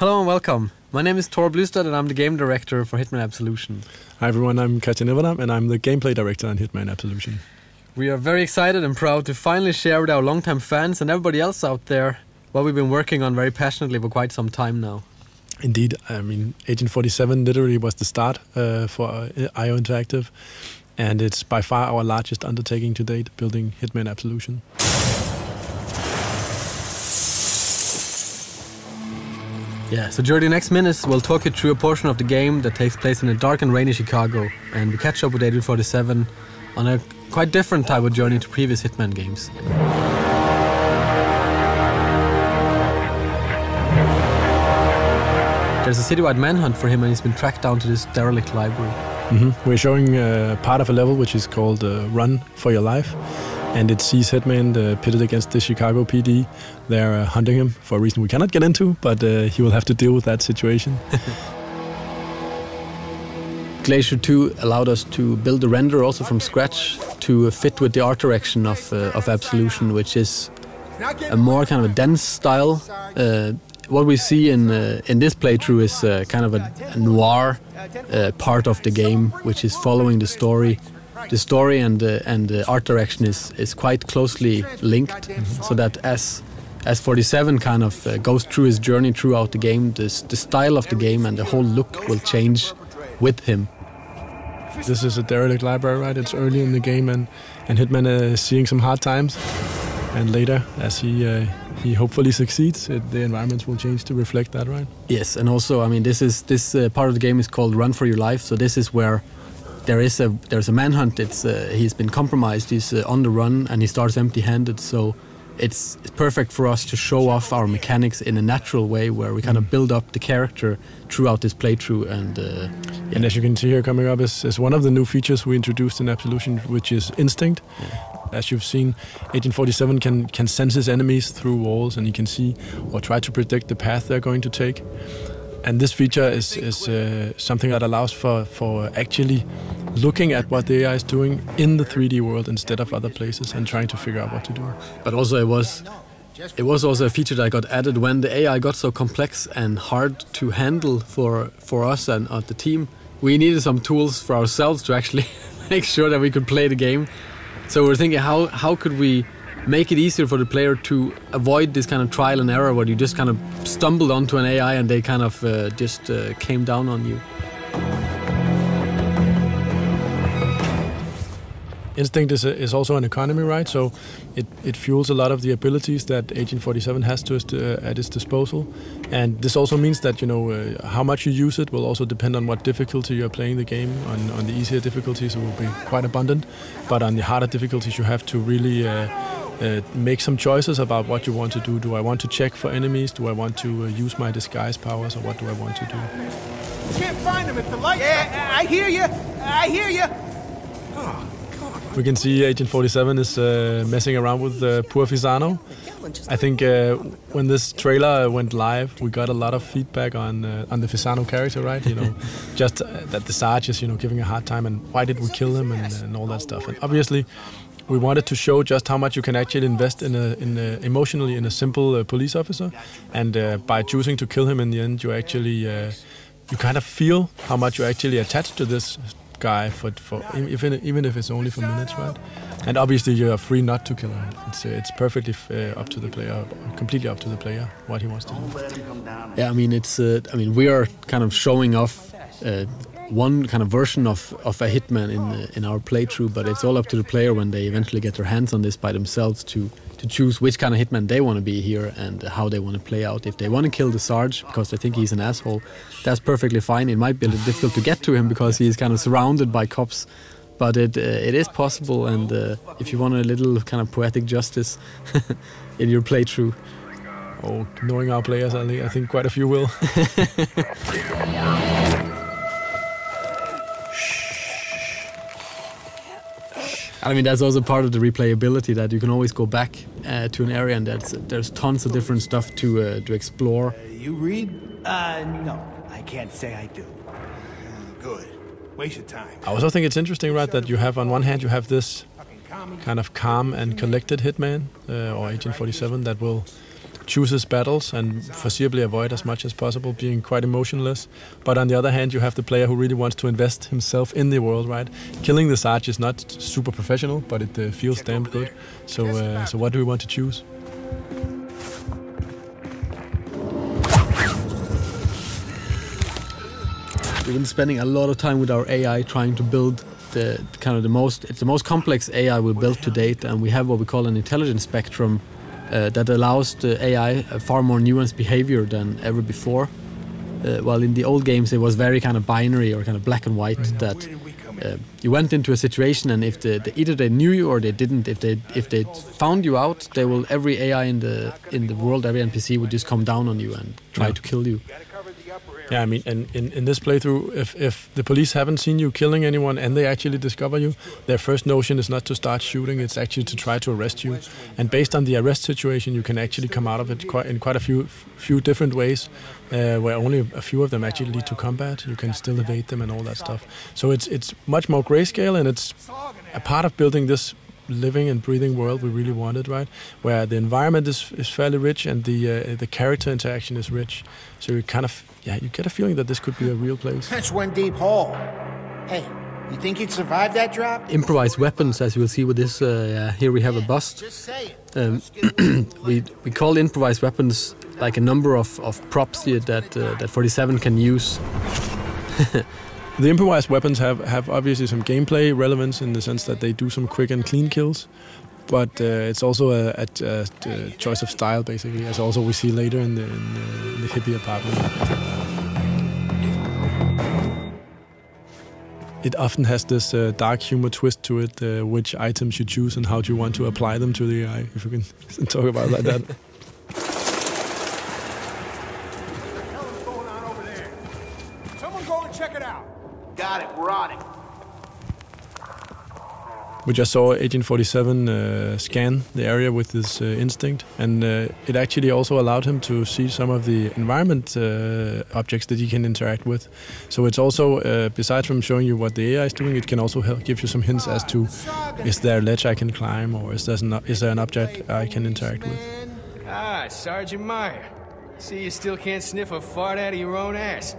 Hello and welcome. My name is Tor Blustad and I'm the game director for Hitman Absolution. Hi everyone, I'm Christian Iverdam and I'm the gameplay director on Hitman Absolution. We are very excited and proud to finally share with our longtime fans and everybody else out there what we've been working on very passionately for quite some time now. Indeed, I mean, Agent 47 literally was the start for IO Interactive, and it's by far our largest undertaking to date, building Hitman Absolution. Yeah, so during the next minutes we'll talk you through a portion of the game that takes place in a dark and rainy Chicago, and we catch up with Agent 47 on a quite different type of journey to previous Hitman games. There's a citywide manhunt for him and he's been tracked down to this derelict library. We're showing part of a level which is called Run for Your Life, and it sees Hitman pitted against the Chicago PD. They're hunting him for a reason we cannot get into, but he will have to deal with that situation. Glacier 2 allowed us to build a render also from scratch to fit with the art direction of Absolution, which is a more kind of a dense style. What we see in this playthrough is kind of a noir part of the game, which is following the story. The story and the art direction is quite closely linked, so that as 47 kind of goes through his journey throughout the game, the style of the game and the whole look will change with him. This is a derelict library, right? It's early in the game, and Hitman is seeing some hard times. And later, as he hopefully succeeds, the environments will change to reflect that, right? Yes, and also, I mean, this part of the game is called Run for Your Life. So this is where there's a manhunt. He's been compromised. He's on the run, and he starts empty-handed. So it's perfect for us to show off our mechanics in a natural way, where we kind of build up the character throughout this playthrough. And as you can see here, coming up is one of the new features we introduced in Absolution, which is Instinct. Yeah. As you've seen, Agent 47 can sense his enemies through walls, and he can see or try to predict the path they're going to take. And this feature is something that allows for actually looking at what the AI is doing in the 3D world instead of other places and trying to figure out what to do. But also it was also a feature that got added when the AI got so complex and hard to handle for us and the team. We needed some tools for ourselves to actually make sure that we could play the game. So we're thinking, how could we make it easier for the player to avoid this kind of trial and error where you just kind of stumbled onto an AI and they kind of just came down on you. Instinct is also an economy, right? So it fuels a lot of the abilities that Agent 47 has at his disposal. And this also means that, how much you use it will also depend on what difficulty you're playing the game. On the easier difficulties, it will be quite abundant. But on the harder difficulties, you have to really make some choices about what you want to do. Do I want to check for enemies? Do I want to use my disguise powers? Or what do I want to do? Can't find him at the light. Yeah, I hear you. I hear you. Oh. We can see Agent 47 is messing around with poor Fisano. I think when this trailer went live, we got a lot of feedback on the Fisano character, right? Just that the Sarge is giving a hard time, and why did we kill him and all that stuff. And obviously, we wanted to show just how much you can actually invest emotionally in a simple police officer, and by choosing to kill him in the end, you actually you kind of feel how much you actually attached to this guy even if it's only for minutes, right? And obviously you are free not to kill him. It's perfectly up to the player, completely up to the player what he wants to do. Yeah, I mean we are kind of showing off one kind of version of a Hitman in our playthrough, but it's all up to the player when they eventually get their hands on this by themselves to choose which kind of Hitman they want to be here and how they want to play out. If they want to kill the Sarge because they think he's an asshole, that's perfectly fine. It might be a little difficult to get to him because he's kind of surrounded by cops, but it is possible. And if you want a little kind of poetic justice in your playthrough, knowing our players, I think quite a few will. I mean, that's also part of the replayability, that you can always go back to an area and there's tons of different stuff to explore. You read? No, I can't say I do. Good. Waste your time. I also think it's interesting, right, that you have on one hand you have this kind of calm and collected Hitman or Agent 47 that will choose his battles and foreseeably avoid as much as possible, being quite emotionless. But on the other hand, you have the player who really wants to invest himself in the world, right? Killing the Sarge is not super professional, but it feels damn good. So what do we want to choose? We've been spending a lot of time with our AI trying to build it's the most complex AI we built to date, and we have what we call an intelligence spectrum that allows the AI a far more nuanced behavior than ever before. While in the old games it was very kind of binary or kind of black and white, that you went into a situation and if either they knew you or they didn't. If they found you out, every AI in the world, every NPC would just come down on you and try to kill you. Yeah, I mean, in this playthrough, if the police haven't seen you killing anyone and they actually discover you, their first notion is not to start shooting, it's actually to try to arrest you. And based on the arrest situation, you can actually come out of it in quite a few different ways, where only a few of them actually lead to combat. You can still evade them and all that stuff. So it's much more grayscale, and it's a part of building this living and breathing world we really wanted, right? Where the environment is fairly rich and the character interaction is rich. So you kind of, you get a feeling that this could be a real place. That's one deep hole. Hey, you think you'd survive that drop? Improvised weapons, as you will see with this. Here we have a bust. We call improvised weapons like a number of props here that 47 can use. The improvised weapons have obviously some gameplay relevance in the sense that they do some quick and clean kills, but it's also a choice of style, basically, as also we see later in the hippie apartment. It often has this dark humor twist to it, which items you choose and how do you want to apply them to the AI, if we can talk about it like that. Got it, we're on it. We just saw Agent 47 scan the area with his instinct, and it actually also allowed him to see some of the environment objects that he can interact with. So it's also, besides from showing you what the AI is doing, it can also help give you some hints as to, is there a ledge I can climb, or is there an object I can interact with? Ah, Sergeant Meyer. See, you still can't sniff a fart out of your own ass.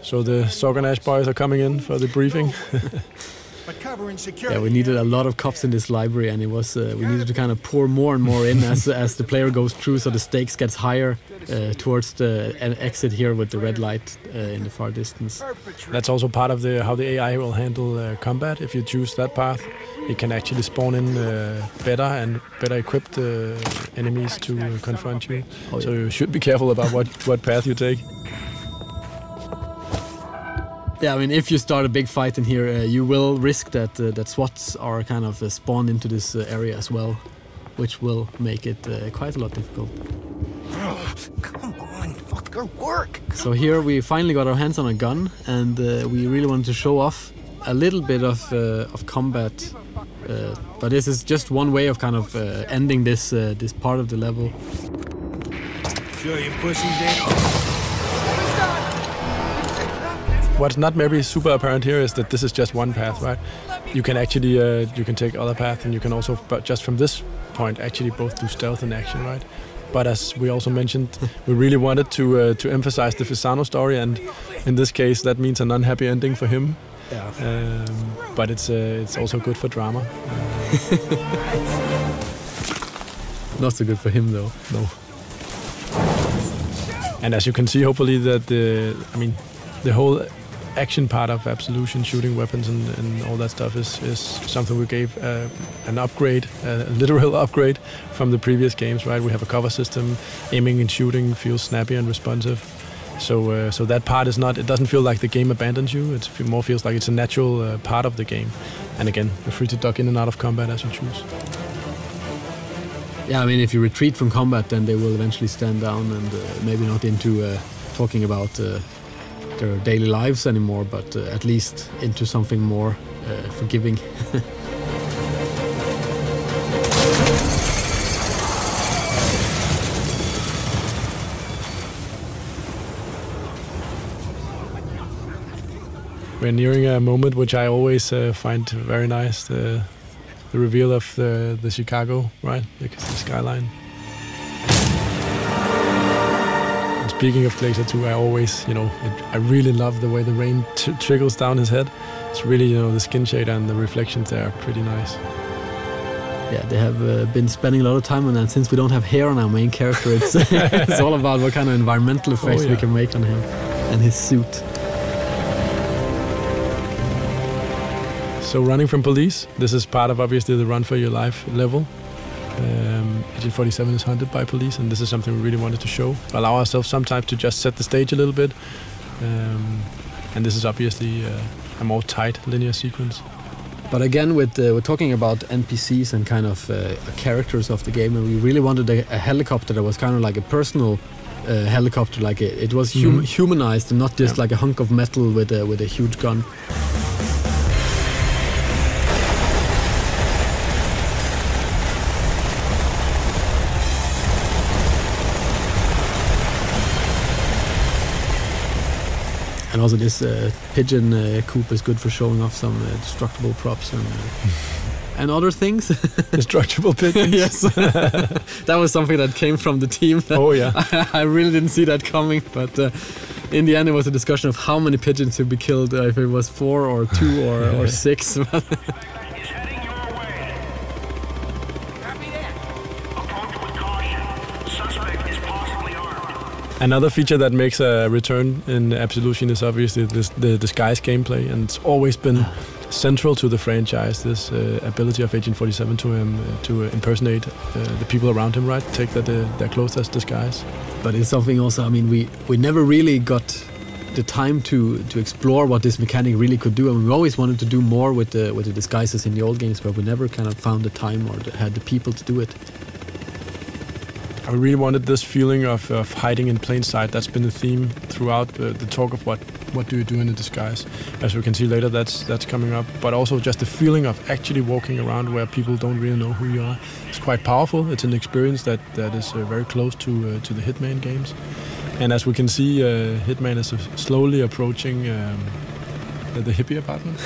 So the Sorganash boys are coming in for the briefing. Yeah, we needed a lot of cops in this library, and it was we needed to kind of pour more and more in as the player goes through, so the stakes gets higher towards the exit here with the red light in the far distance. That's also part of how the AI will handle combat. If you choose that path, it can actually spawn in better equipped enemies to confront you. Oh, yeah. So you should be careful about what path you take. Yeah, I mean, if you start a big fight in here, you will risk that SWATs are kind of spawned into this area as well, which will make it quite a lot difficult. Come on, fucker, work! So here we finally got our hands on a gun, and we really wanted to show off a little bit of combat. But this is just one way of kind of ending this part of the level. Sure your pussy's in? What's not maybe super apparent here is that this is just one path, right? You can actually you can take other paths, and you can also, but just from this point, actually both do stealth and action, right? But as we also mentioned, we really wanted to emphasize the Fisano story, and in this case, that means an unhappy ending for him. Yeah. But it's also good for drama. Not so good for him, though. No. And as you can see, hopefully that the whole action part of Absolution, shooting weapons and all that stuff is something we gave an upgrade, a literal upgrade from the previous games, right? We have a cover system, aiming and shooting feels snappy and responsive. So that part is not, it doesn't feel like the game abandons you, it more feels like it's a natural part of the game. And again, you're free to duck in and out of combat as you choose. Yeah, I mean, if you retreat from combat, then they will eventually stand down and maybe not into talking about their daily lives anymore, but at least into something more forgiving. We're nearing a moment which I always find very nice, the reveal of the Chicago, right? The skyline. speaking of Glacier 2, I always, I really love the way the rain trickles down his head. It's really, the skin shade and the reflections there are pretty nice. Yeah, they have been spending a lot of time on that. Since we don't have hair on our main character, it's it's all about what kind of environmental effects we can make on him and his suit. So running from police, this is part of obviously the run for your life level. Agent 47 is hunted by police, and this is something we really wanted to show. Allow ourselves sometimes to just set the stage a little bit. And this is obviously a more tight linear sequence. But again, we're talking about NPCs and kind of characters of the game, and we really wanted a helicopter that was kind of like a personal helicopter, like it was humanized and not just like a hunk of metal with a huge gun. And also this pigeon coop is good for showing off some destructible props and other things. Destructible pigeons? Yes. That was something that came from the team. Oh yeah. I really didn't see that coming, but in the end it was a discussion of how many pigeons should be killed, if it was 4 or 2 or 6. Another feature that makes a return in Absolution is obviously the disguise gameplay, and it's always been central to the franchise, this ability of Agent 47 to impersonate the people around him, right? Take their clothes as disguise. But it's something also, I mean, we never really got the time to explore what this mechanic really could do. I mean, we always wanted to do more with the disguises in the old games, but we never kind of found the time or had the people to do it. I really wanted this feeling of hiding in plain sight. That's been the theme throughout the talk of what do you do in a disguise. As we can see later, that's coming up. But also just the feeling of actually walking around where people don't really know who you are. It's quite powerful. It's an experience that is very close to the Hitman games. And as we can see, Hitman is slowly approaching the hippie apartment.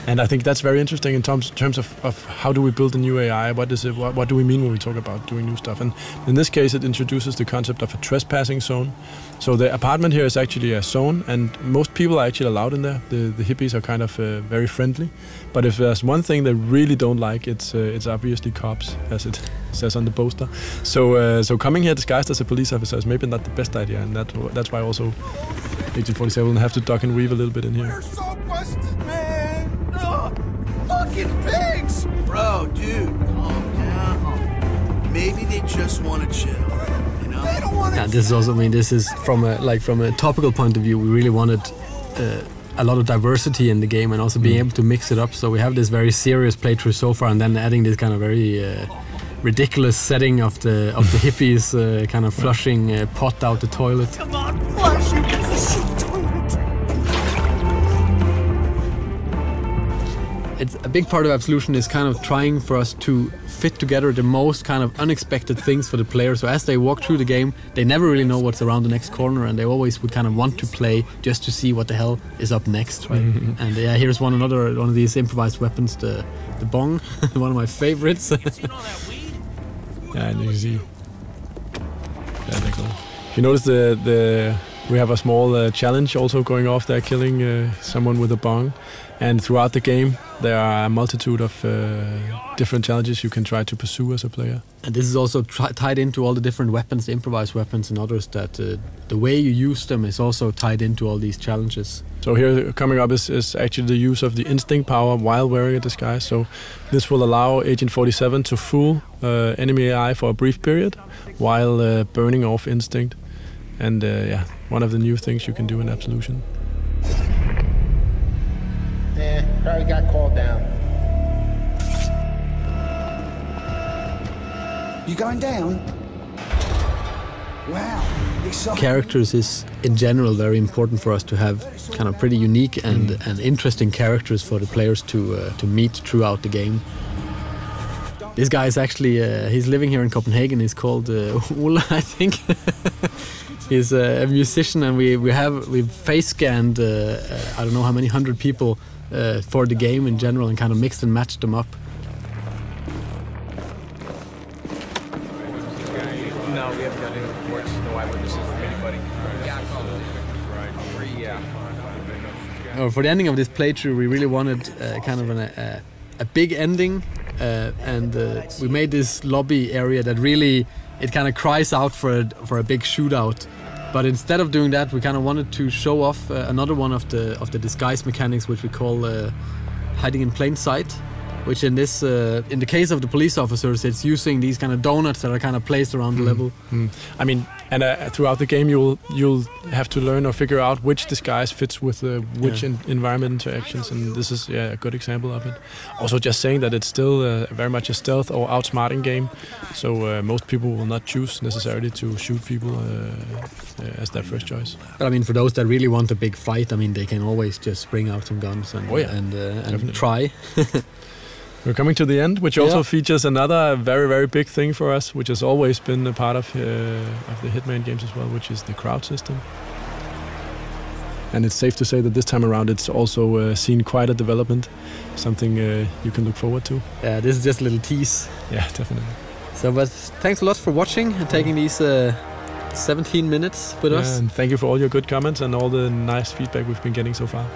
And I think that's very interesting in terms of how do we build a new AI, what do we mean when we talk about doing new stuff. And in this case it introduces the concept of a trespassing zone. So the apartment here is actually a zone, and most people are actually allowed in there. The hippies are kind of very friendly, but if there's one thing they really don't like, it's obviously cops, as it says on the poster. So coming here disguised as a police officer is maybe not the best idea, and that's why also Agent 47 will have to duck and weave a little bit in here. You're so busted, man! Ugh, fucking pigs! Bro, dude, calm down. Maybe they just want to chill, you know? They don't want to. Yeah, this is also, I mean, this is from a topical point of view. We really wanted a lot of diversity in the game, and also being able to mix it up. So we have this very serious playthrough so far, and then adding this kind of very ridiculous setting of the hippies kind of flushing pot out the toilet. Come on, flush, you piece of shit toilet! It's a big part of Absolution is kind of trying for us to fit together the most kind of unexpected things for the player. So as they walk through the game, they never really know what's around the next corner, and they always would kind of want to play just to see what the hell is up next, right? And yeah, here's one of these improvised weapons, the bong, one of my favorites. Yeah, and you can see. Yeah, they're cool. You notice we have a small challenge also going off there, killing someone with a bong. And throughout the game, there are a multitude of different challenges you can try to pursue as a player. And this is also tied into all the different weapons, the improvised weapons and others, that the way you use them is also tied into all these challenges. So here coming up is actually the use of the instinct power while wearing a disguise. So this will allow Agent 47 to fool enemy AI for a brief period while burning off instinct. And yeah, one of the new things you can do in Absolution. Probably got called down. You going down? Wow. Characters is in general very important for us to have kind of pretty unique and interesting characters for the players to meet throughout the game. This guy is actually he's living here in Copenhagen. He's called Ola, I think. He's a musician, and we've face scanned I don't know how many 100 people for the game in general, and kind of mixed and matched them up. No, No, we haven't done any reports. No eyewitnesses from anybody. For the ending of this playthrough, we really wanted kind of a big ending, and we made this lobby area that really it kind of cries out for a big shootout. But instead of doing that, we kind of wanted to show off another one of the disguise mechanics, which we call hiding in plain sight. Which in the case of the police officers, it's using these kind of donuts that are kind of placed around the level. I mean, and throughout the game, you'll have to learn or figure out which disguise fits with which environment interactions, and this is a good example of it. Also, just saying that it's still very much a stealth or outsmarting game, so most people will not choose necessarily to shoot people as their first choice. But I mean, for those that really want a big fight, I mean, they can always just bring out some guns and try. We're coming to the end, which also features another very, very big thing for us, which has always been a part of the Hitman games as well, which is the crowd system. And it's safe to say that this time around it's also seen quite a development, something you can look forward to. Yeah, this is just a little tease. Yeah, definitely. So, but thanks a lot for watching and taking these 17 minutes with us. And thank you for all your good comments and all the nice feedback we've been getting so far.